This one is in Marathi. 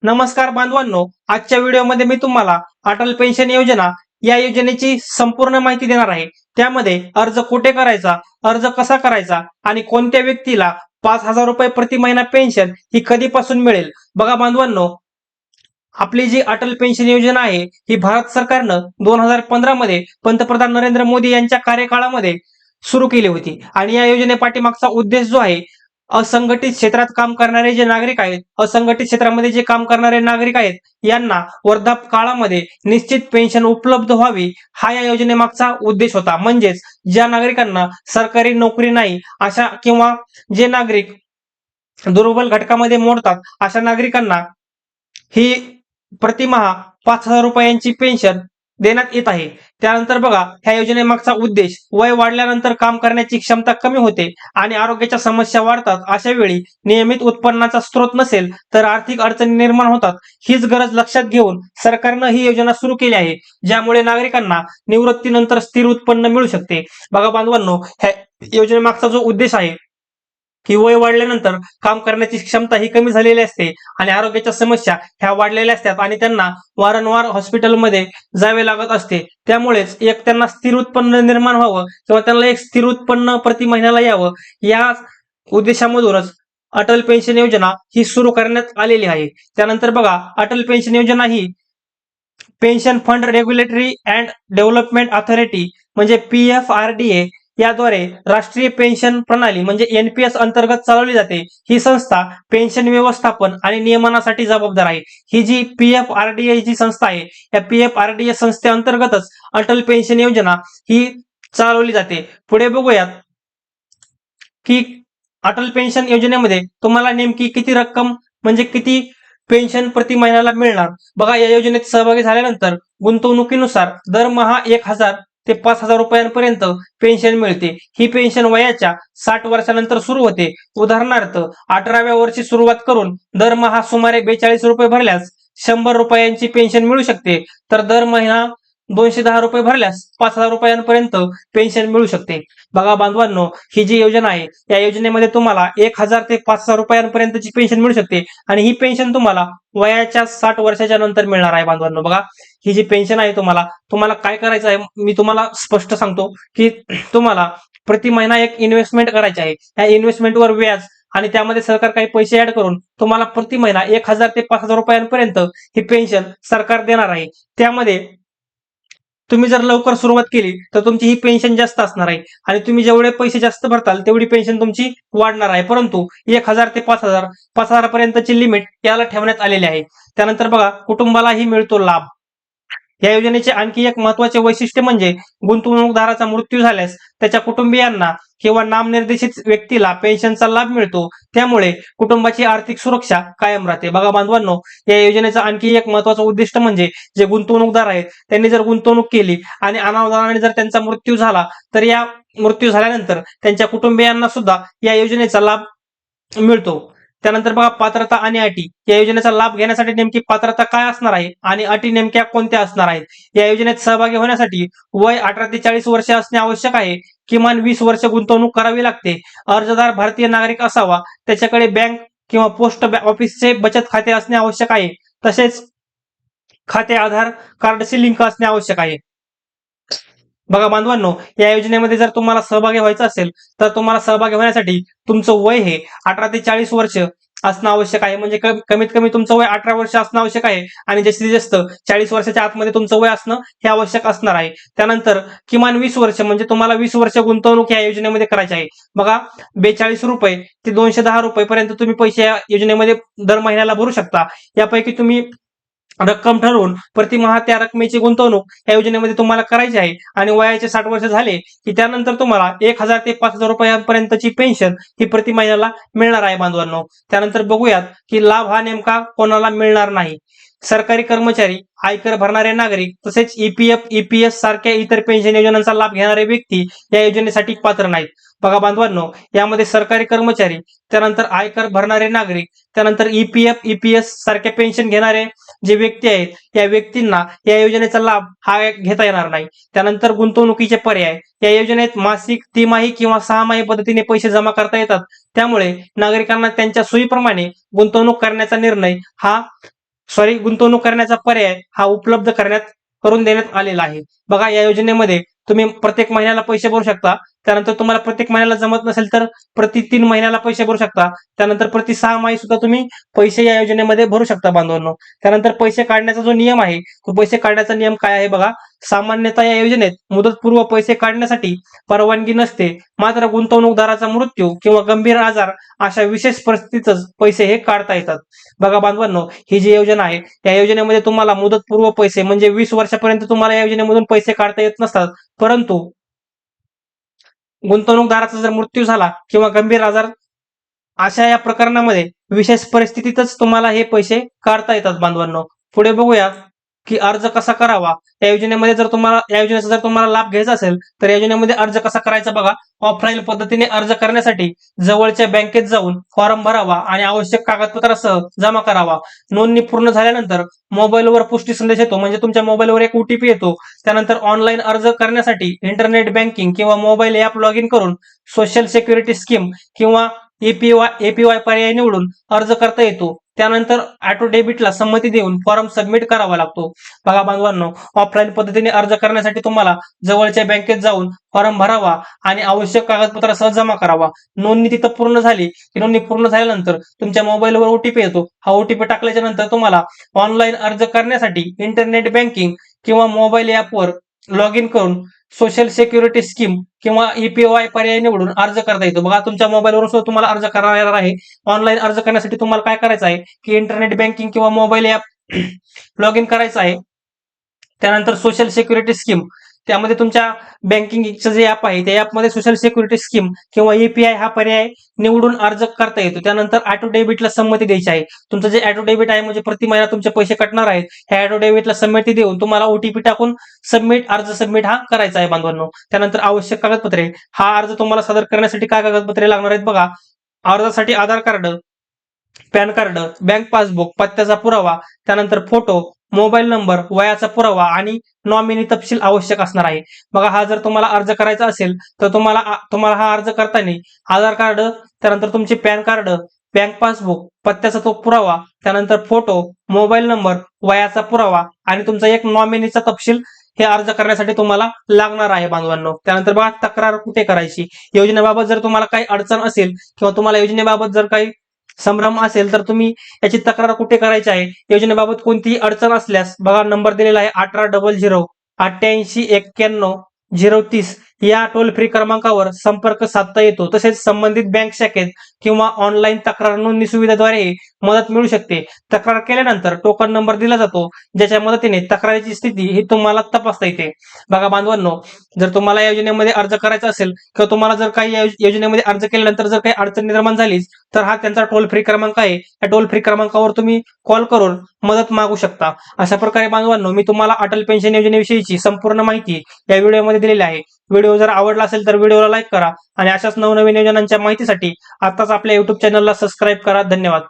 नमस्कार बांधवांनो, आजच्या व्हिडिओमध्ये मी तुम्हाला अटल पेन्शन योजना या योजनेची संपूर्ण माहिती देणार आहे. त्यामध्ये अर्ज कुठे करायचा, अर्ज कसा करायचा आणि कोणत्या व्यक्तीला 5,000 रुपये प्रति महिना पेन्शन ही कधीपासून मिळेल. बघा बांधवांनो, आपली जी अटल पेन्शन योजना आहे ही भारत सरकारनं 2015 मध्ये पंतप्रधान नरेंद्र मोदी यांच्या कार्यकाळामध्ये सुरू केली होती. आणि या योजनेपाठीमागचा उद्देश जो आहे, असंघटित क्षेत्रात काम करणारे जे नागरिक आहेत, असंघटित क्षेत्रामध्ये जे काम करणारे नागरिक आहेत, यांना वृद्धापकाळामध्ये निश्चित पेन्शन उपलब्ध व्हावी, हा या योजनेमागचा उद्देश होता. म्हणजेच ज्या नागरिकांना सरकारी नोकरी नाही अशा किंवा जे नागरिक दुर्बल घटकामध्ये मोडतात अशा नागरिकांना ही प्रतिमाहा 5,000 रुपयांची पेन्शन देण्यात येत आहे. त्यानंतर बघा, ह्या योजनेमागचा उद्देश, वय वाढल्यानंतर काम करण्याची क्षमता कमी होते आणि आरोग्याच्या समस्या वाढतात. अशा वेळी नियमित उत्पन्नाचा स्रोत नसेल तर आर्थिक अडचणी निर्माण होतात. हीच गरज लक्षात घेऊन सरकारनं ही योजना सुरू केली आहे, ज्यामुळे नागरिकांना निवृत्तीनंतर स्थिर उत्पन्न मिळू शकते. बघा बांधवांनो, ह्या योजनेमागचा जो उद्देश आहे की वय वाढल्यानंतर काम करण्याची क्षमता ही कमी झालेली असते आणि आरोग्याच्या समस्या ह्या वाढलेल्या असतात आणि त्यांना वारंवार हॉस्पिटलमध्ये जावे लागत असते. त्यामुळेच एक त्यांना स्थिर उत्पन्न निर्माण व्हावं किंवा त्यांना एक स्थिर उत्पन्न प्रति महिन्याला यावं, या उद्देशामधूनच अटल पेन्शन योजना ही सुरू करण्यात आलेली आहे. त्यानंतर बघा, अटल पेन्शन योजना ही pension fund regulatory and development authority म्हणजे PFRDA याद्वारे राष्ट्रीय पेन्शन प्रणाली म्हणजे NPS अंतर्गत चालवली जाते. ही संस्था पेन्शन व्यवस्थापन आणि नियमनासाठी जबाबदार आहे. ही जी PFRDA जी संस्था आहे, या PFRDA संस्थेअंतर्गतच अटल पेन्शन योजना ही चालवली जाते. पुढे बघूयात की अटल पेन्शन योजनेमध्ये तुम्हाला नेमकी किती रक्कम म्हणजे किती पेन्शन प्रति महिन्याला मिळणार. बघा, या योजनेत सहभागी झाल्यानंतर गुंतवणुकीनुसार दरमहा 1,000 ते 5,000 रुपयांपर्यंत पेन्शन मिळते. ही पेन्शन वयाच्या 60 वर्षानंतर सुरू होते. उदाहरणार्थ, 18व्या वर्षी सुरुवात करून दरमहा सुमारे 42 रुपये भरल्यास 100 रुपयांची पेन्शन मिळू शकते. तर दर महिना 210 रुपये भरल्यास 5,000 रुपयांपर्यंत पेन्शन मिळू शकते. बघा बांधवांनो, ही जी योजना आहे, या योजनेमध्ये तुम्हाला 1,000 ते 5,000 रुपयांपर्यंतची पेन्शन मिळू शकते आणि ही पेन्शन तुम्हाला वयाच्या 60 वर्षाच्या नंतर मिळणार आहे. बांधवांनो, बघा, ही जी पेन्शन आहे तुम्हाला काय करायचं आहे, मी तुम्हाला स्पष्ट सांगतो की तुम्हाला प्रति महिना एक इन्व्हेस्टमेंट करायची आहे. या इन्व्हेस्टमेंटवर व्याज आणि त्यामध्ये सरकार काही पैसे ऍड करून तुम्हाला प्रति महिना 1,000 ते 5,000 रुपयांपर्यंत ही पेन्शन सरकार देणार आहे. त्यामध्ये तुम्ही जर लवकर सुरुवात केली तर तुमची ही पेन्शन जास्त असणार आहे आणि तुम्ही जेवढे पैसे जास्त भरताल तेवढी पेन्शन तुमची वाढणार आहे. परंतु 1,000 ते 5,000 पर्यंतची लिमिट याला ठेवण्यात आलेली आहे. त्यानंतर बघा, कुटुंबालाही मिळतो लाभ. या योजनेचे आणखी एक महत्वाचे वैशिष्ट्य म्हणजे गुंतवणूकदाराचा मृत्यू झाल्यास त्याच्या कुटुंबियांना किंवा नामनिर्देशित व्यक्तीला पेन्शनचा लाभ मिळतो. त्यामुळे कुटुंबाची आर्थिक सुरक्षा कायम राहते. बघा बांधवांनो, या योजनेचा आणखी एक महत्वाचं उद्दिष्ट म्हणजे जे गुंतवणूकदार आहेत त्यांनी जर गुंतवणूक केली आणि अनावधानाने जर त्यांचा मृत्यू झाला तर या मृत्यू झाल्यानंतर त्यांच्या कुटुंबियांना सुद्धा या योजनेचा लाभ मिळतो. त्यानंतर बघा, पात्रता आणि अटी. या योजनेचा लाभ घेण्यासाठी नेमकी पात्रता काय असणार आहे आणि अटी नेमक्या कोणत्या असणार आहेत. या योजनेत सहभागी होण्यासाठी वय 18 ते 40 वर्ष असणे आवश्यक आहे. किमान 20 वर्ष गुंतवणूक करावी लागते. अर्जदार भारतीय नागरिक असावा. त्याच्याकडे बँक किंवा पोस्ट ऑफिसचे बचत खाते असणे आवश्यक आहे. तसेच खाते आधार कार्डशी लिंक असणे आवश्यक आहे. बघा बांधवांनो, या योजनेमध्ये जर तुम्हाला सहभागी व्हायचं असेल तर तुम्हाला सहभागी होण्यासाठी तुमचं वय हे 18 ते 40 वर्ष असणं आवश्यक आहे. म्हणजे कमीत कमी तुमचं वय 18 वर्ष असणं आवश्यक आहे आणि जास्तीत जास्त 40 वर्षाच्या आतमध्ये तुमचं वय असणं हे आवश्यक असणार आहे. त्यानंतर किमान 20 वर्ष म्हणजे तुम्हाला 20 वर्ष गुंतवणूक या योजनेमध्ये करायची आहे. बघा, 42 रुपये ते 210 रुपये पर्यंत तुम्ही पैसे या योजनेमध्ये दर महिन्याला भरू शकता. यापैकी तुम्ही रक्कम ठरवून प्रतिमाहा त्या रकमेची गुंतवणूक या योजनेमध्ये तुम्हाला करायची आहे आणि वयाचे 60 वर्ष झाले की त्यानंतर तुम्हाला 1,000 ते 5,000 रुपयांपर्यंतची पेन्शन ही प्रति महिन्याला मिळणार आहे. बांधवांनो, त्यानंतर बघूयात की लाभ हा नेमका कोणाला मिळणार नाही. सरकारी कर्मचारी, आयकर भरणारे नागरिक तसेच EPF, EPS सारख्या इतर पेन्शन योजनांचा लाभ घेणारे व्यक्ती या योजनेसाठी पात्र नाहीत. बघा बांधवांनो, यामध्ये सरकारी कर्मचारी, त्यानंतर आयकर भरणारे नागरिक, त्यानंतर EPF, EPS सारख्या पेन्शन घेणारे जे व्यक्ती आहेत, या व्यक्तींना या योजनेचा लाभ हा घेता येणार नाही. त्यानंतर गुंतवणुकीचे पर्याय. या योजनेत मासिक, तिमाही किंवा 6माही पद्धतीने पैसे जमा करता येतात. त्यामुळे नागरिकांना त्यांच्या सोयीप्रमाणे गुंतवणूक करण्याचा निर्णय हा गुंतवणूक करण्याचा पर्याय हा उपलब्ध करून देण्यात आलेला आहे. बघा, या योजनेमध्ये तुम्ही प्रत्येक महिन्याला पैसे भरू शकता. त्यानंतर तुम्हाला प्रत्येक महिन्याला जमत नसेल तर प्रति 3 महिन्याला पैसे भरू शकता. त्यानंतर प्रति 6 महिने सुद्धा तुम्ही पैसे या योजनेमध्ये भरू शकता बांधवांनो. त्यानंतर पैसे काढण्याचा जो नियम आहे, तो पैसे काढण्याचा नियम काय आहे बघा. सामान्यतः या योजनेत मुदतपूर्व पैसे काढण्यासाठी परवानगी नसते. मात्र गुंतवणूकदाराचा मृत्यू किंवा गंभीर आजार अशा विशेष परिस्थितीतच पैसे हे काढता येतात. बघा बांधवांनो, ही जी योजना आहे, या योजनेमध्ये तुम्हाला मुदतपूर्व पैसे म्हणजे 20 वर्षापर्यंत तुम्हाला या योजनेमधून पैसे काढता येत नसतात. परंतु गुंतवणूकदाराचा जर मृत्यू झाला किंवा गंभीर आजार अशा या प्रकरणामध्ये विशेष परिस्थितीतच तुम्हाला हे पैसे काढता येतात बांधवांनो. पुढे बघूया की अर्ज कसा करावा. या योजनेचा जर तुम्हाला लाभ घ्यायचा असेल तर या योजनेमध्ये अर्ज कसा करायचा बघा. ऑफलाईन पद्धतीने अर्ज करण्यासाठी जवळच्या बँकेत जाऊन फॉर्म भरावा आणि आवश्यक कागदपत्रासह जमा करावा. नोंदणी पूर्ण झाल्यानंतर मोबाईलवर पुष्टी संदेश येतो, म्हणजे तुमच्या मोबाईलवर एक OTP येतो. त्यानंतर ऑनलाईन अर्ज करण्यासाठी इंटरनेट बँकिंग किंवा मोबाईल ॲप लॉग इन करून सोशल सिक्युरिटी स्कीम किंवा एपीवाय पर्याय निवडून अर्ज करता येतो. त्यानंतर ऑटो डेबिटला संमती देऊन फॉर्म सबमिट करावा लागतो. बघा बांधवांनो, ऑफलाईन पद्धतीने अर्ज करण्यासाठी तुम्हाला जवळच्या बँकेत जाऊन फॉर्म भरावा आणि आवश्यक कागदपत्रासह जमा करावा. नोंदणी तिथं पूर्ण झाली की नोंदणी पूर्ण झाल्यानंतर तुमच्या मोबाईलवर OTP येतो. हा OTP टाकल्याच्या नंतर तुम्हाला ऑनलाईन अर्ज करण्यासाठी इंटरनेट बँकिंग किंवा मोबाईल ॲपवर लॉग इन करून सोशल सिक्युरिटी स्कीम किंवा EPY पर्याय निवडून अर्ज करता येतो. बघा, तुमच्या मोबाईलवरून सुद्धा तुम्हाला अर्ज करावा येणार आहे. ऑनलाईन अर्ज करण्यासाठी तुम्हाला काय करायचं आहे की इंटरनेट बँकिंग किंवा मोबाईल ॲप लॉग इन करायचं आहे. त्यानंतर सोशल सिक्युरिटी स्कीम, त्यामध्ये तुमच्या बँकिंगचं जे ॲप आहे त्या ॲपमध्ये सोशल सिक्युरिटी स्कीम किंवा EPI हा पर्याय निवडून अर्ज करता येतो. त्यानंतर ऑटो डेबिटला संमती द्यायची आहे. तुमचं जे ऑटो डेबिट आहे म्हणजे प्रति महिना तुमचे पैसे कटणार आहेत, ह्या ऑटो डेबिटला संमती देऊन तुम्हाला OTP टाकून अर्ज सबमिट हा करायचा आहे बांधवांनो. त्यानंतर आवश्यक कागदपत्रे, हा अर्ज तुम्हाला सादर करण्यासाठी काय कागदपत्रे लागणार आहेत बघा. अर्जासाठी Aadhaar card, PAN card, bank passbook, पत्त्याचा पुरावा, त्यानंतर फोटो, मोबाईल नंबर, वयाचा पुरावा आणि नॉमिनी तपशील आवश्यक असणार आहे. बघा, हा जर तुम्हाला अर्ज करायचा असेल तर तुम्हाला हा अर्ज करताना आधार कार्ड, त्यानंतर तुमचे पॅन कार्ड, बँक पासबुक, पत्त्याचा तो पुरावा, त्यानंतर फोटो, मोबाईल नंबर, वयाचा पुरावा आणि तुमचा एक नॉमिनीचा तपशील हे अर्ज करण्यासाठी तुम्हाला लागणार आहे बांधवांनो. त्यानंतर बघा, तक्रार कुठे करायची. योजनेबाबत जर तुम्हाला काही अडचण असेल किंवा तुम्हाला योजनेबाबत जर काही संभ्रम असेल तर तुम्ही याची तक्रार कुठे करायची आहे. योजनेबाबत कोणतीही अडचण असल्यास बघा, नंबर दिलेला आहे 1800 88 91 030 या टोल फ्री क्रमांकावर संपर्क साधता येतो. तसेच संबंधित बँक शाखेत किंवा ऑनलाईन तक्रार नोंदणी सुविधेद्वारे मदत मिळू शकते. तक्रार केल्यानंतर टोकन नंबर दिला जातो, ज्याच्या मदतीने तक्रारीची स्थिती ही तुम्हाला तपासता येते. बघा बांधवांनो, जर तुम्हाला या योजनेमध्ये अर्ज करायचा असेल किंवा तुम्हाला जर काही योजनेमध्ये अर्ज केल्यानंतर जर काही अडचण निर्माण झालीच तर हा त्यांचा टोल फ्री क्रमांक आहे. या टोल फ्री क्रमांकावर तुम्ही कॉल करून मदत मागू शकता. अशा प्रकारे बांधवांनो, मी तुम्हाला अटल पेन्शन योजनेविषयीची संपूर्ण माहिती या व्हिडिओमध्ये दिलेली आहे. व्हिडिओ जर आवडला असेल तर व्हिडिओला लाईक करा आणि अशाच नवनवीन योजनांच्या माहितीसाठी आताच आपल्या YouTube चॅनलला सबस्क्राईब करा. धन्यवाद.